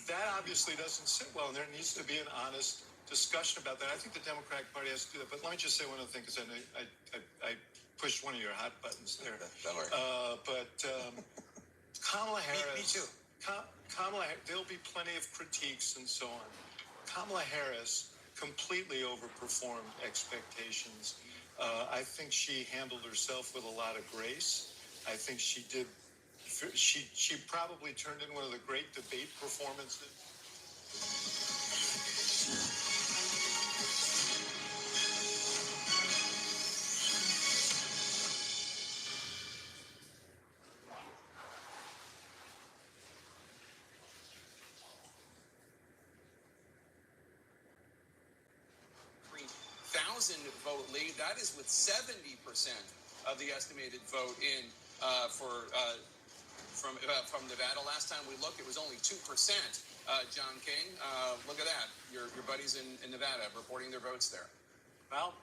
That obviously doesn't sit well, and there needs to be an honest discussion about that. I think the Democratic Party has to do that. But let me just say one other thing, because I pushed one of your hot buttons there. Don't worry. Kamala Harris. Me too. Kamala, there'll be plenty of critiques and so on. Kamala Harris completely overperformed expectations. I think she handled herself with a lot of grace. I think she did. She probably turned in one of the great debate performances. 1,000 vote lead. That is with 70% of the estimated vote in from Nevada. Last time we looked, it was only 2%. John King, look at that. Your buddies in Nevada reporting their votes there. Well,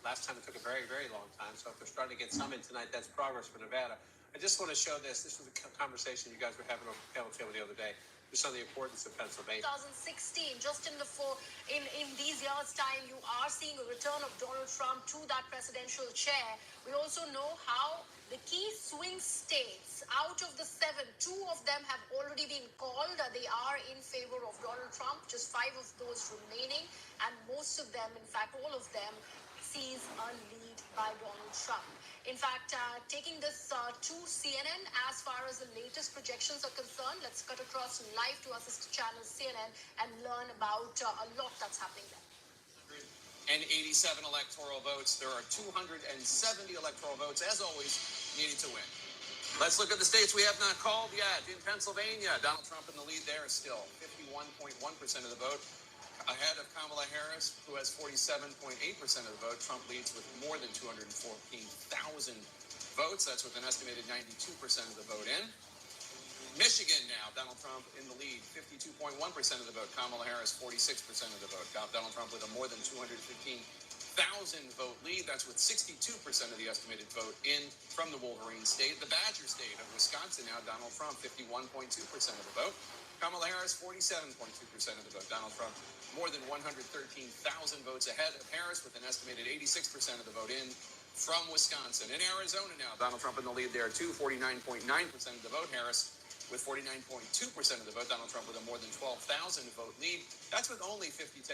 last time it took a very, very long time. So if they're starting to get some in tonight, that's progress for Nevada. I just want to show this. This was a conversation you guys were having on the panel table the other day. Just on the importance of Pennsylvania. 2016, just in these years' time, you are seeing a return of Donald Trump to that presidential chair. We also know how the key swing states, out of the 7, 2 of them have already been called. They are in favor of Donald Trump, just 5 of those remaining. And most of them, in fact, all of them, sees a lead by Donald Trump. In fact, taking this to CNN, as far as the latest projections are concerned, let's cut across live to our sister channel CNN and learn about a lot that's happening there. And 87 electoral votes. There are 270 electoral votes, as always, needed to win. Let's look at the states we have not called yet. In Pennsylvania, Donald Trump in the lead there is still 51.1% of the vote. Ahead of Kamala Harris, who has 47.8% of the vote. Trump leads with more than 214,000 votes. That's with an estimated 92% of the vote in. Michigan now, Donald Trump in the lead, 52.1% of the vote. Kamala Harris, 46% of the vote. Donald Trump with a more than 215,000 vote lead. That's with 62% of the estimated vote in from the Wolverine state. The Badger state of Wisconsin now, Donald Trump, 51.2% of the vote. Kamala Harris, 47.2% of the vote. Donald Trump, more than 113,000 votes ahead of Harris with an estimated 86% of the vote in from Wisconsin. In Arizona now, Donald Trump in the lead there too, 49.9% of the vote. Harris with 49.2% of the vote. Donald Trump with a more than 12,000 vote lead. That's with only 52%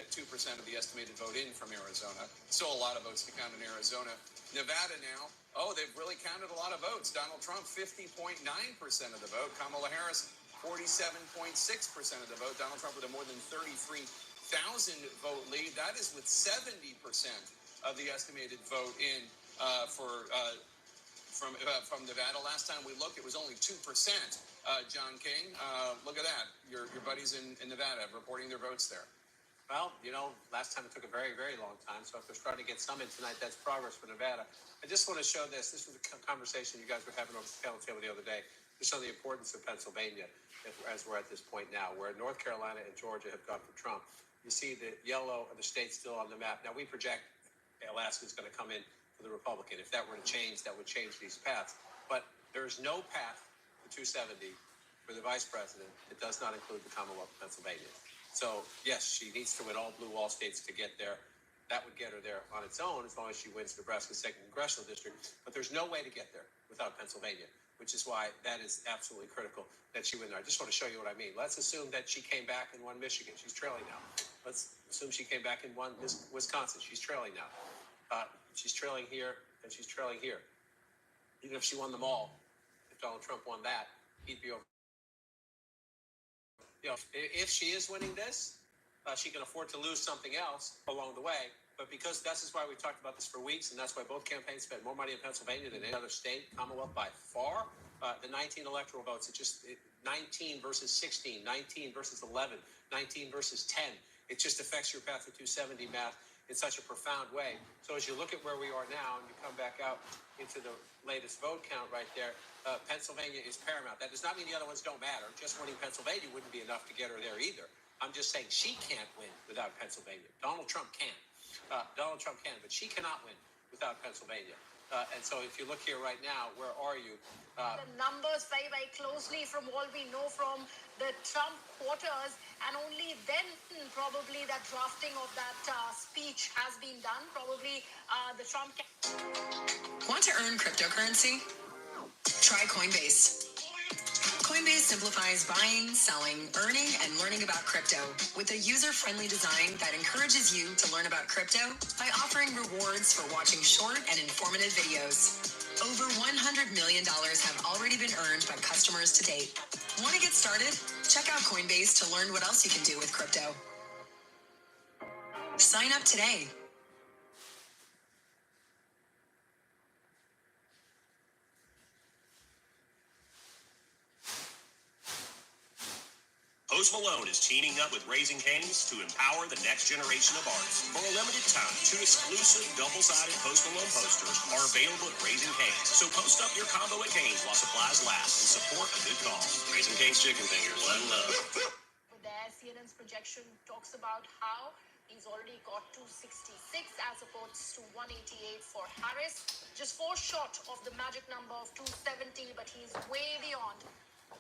of the estimated vote in from Arizona. Still a lot of votes to count in Arizona. Nevada now, they've really counted a lot of votes. Donald Trump, 50.9% of the vote. Kamala Harris, 47.6% of the vote. Donald Trump with a more than 33,000 vote lead. That is with 70% of the estimated vote in from Nevada. Last time we looked, it was only 2%. John King, look at that. Your buddies in Nevada reporting their votes there. Well, last time it took a very, very long time. So if they're starting to get some in tonight, that's progress for Nevada. I just want to show this. This was a conversation you guys were having on the panel table the other day. Just on the importance of Pennsylvania, as we're at this point now, where North Carolina and Georgia have gone for Trump. You see the yellow of the states still on the map. Now, we project Alaska is going to come in for the Republican. If that were to change, that would change these paths. But there's no path to 270 for the vice president. It does not include the Commonwealth of Pennsylvania. So, yes, she needs to win all blue wall states to get there. That would get her there on its own as long as she wins Nebraska's 2nd congressional district. But there's no way to get there without Pennsylvania, which is why that is absolutely critical that she win there. I just want to show you what I mean. Let's assume that she came back and won Michigan. She's trailing now. Let's assume she came back and won Wisconsin. She's trailing now. She's trailing here, and she's trailing here. Even if she won them all, if Donald Trump won that, he'd be over. If she is winning this, she can afford to lose something else along the way. But because this is why we talked about this for weeks, and that's why both campaigns spent more money in Pennsylvania than any other state, Commonwealth by far. The 19 electoral votes, 19 versus 16, 19 versus 11, 19 versus 10. It just affects your path to 270 math in such a profound way. So as you look at where we are now and you come back out into the latest vote count right there, Pennsylvania is paramount. That does not mean the other ones don't matter. Just winning Pennsylvania wouldn't be enough to get her there either. I'm just saying she can't win without Pennsylvania. Donald Trump can. Donald Trump can, but she cannot win without Pennsylvania. And so if you look here right now, where are you? The numbers very, very closely from all we know from the Trump quarters, and only then probably that drafting of that speech has been done. Probably the Trump. Want to earn cryptocurrency? Try Coinbase. Coinbase simplifies buying, selling, earning, and learning about crypto with a user-friendly design that encourages you to learn about crypto by offering rewards for watching short and informative videos. Over $100 million have already been earned by customers to date. Want to get started? Check out Coinbase to learn what else you can do with crypto. Sign up today. Post Malone is teaming up with Raising Cane's to empower the next generation of artists. For a limited time, 2 exclusive double-sided Post Malone posters are available at Raising Cane's. So post up your combo at Cane's while supplies last and support a good cause. Raising Cane's Chicken Fingers, one love. There, CNN's projection talks about how he's already got 266 as opposed to 188 for Harris. Just 4 short of the magic number of 270, but he's way beyond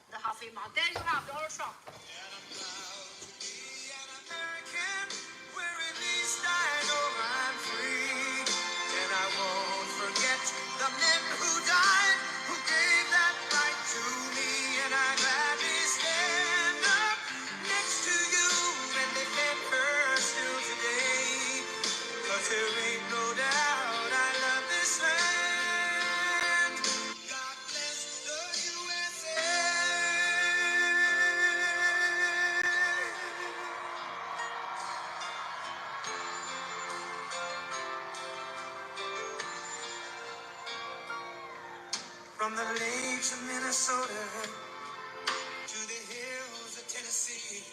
the halfway mark. There you have Donald Trump. The men who died, who gave that right to me, and I gladly stand up next to you and defend her still today. 'Cause there ain't no doubt I love this land. God bless the USA. From the lakes of Minnesota to the hills of Tennessee,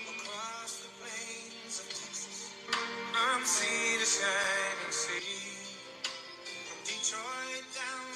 across the plains of Texas, from sea to shining sea, from Detroit down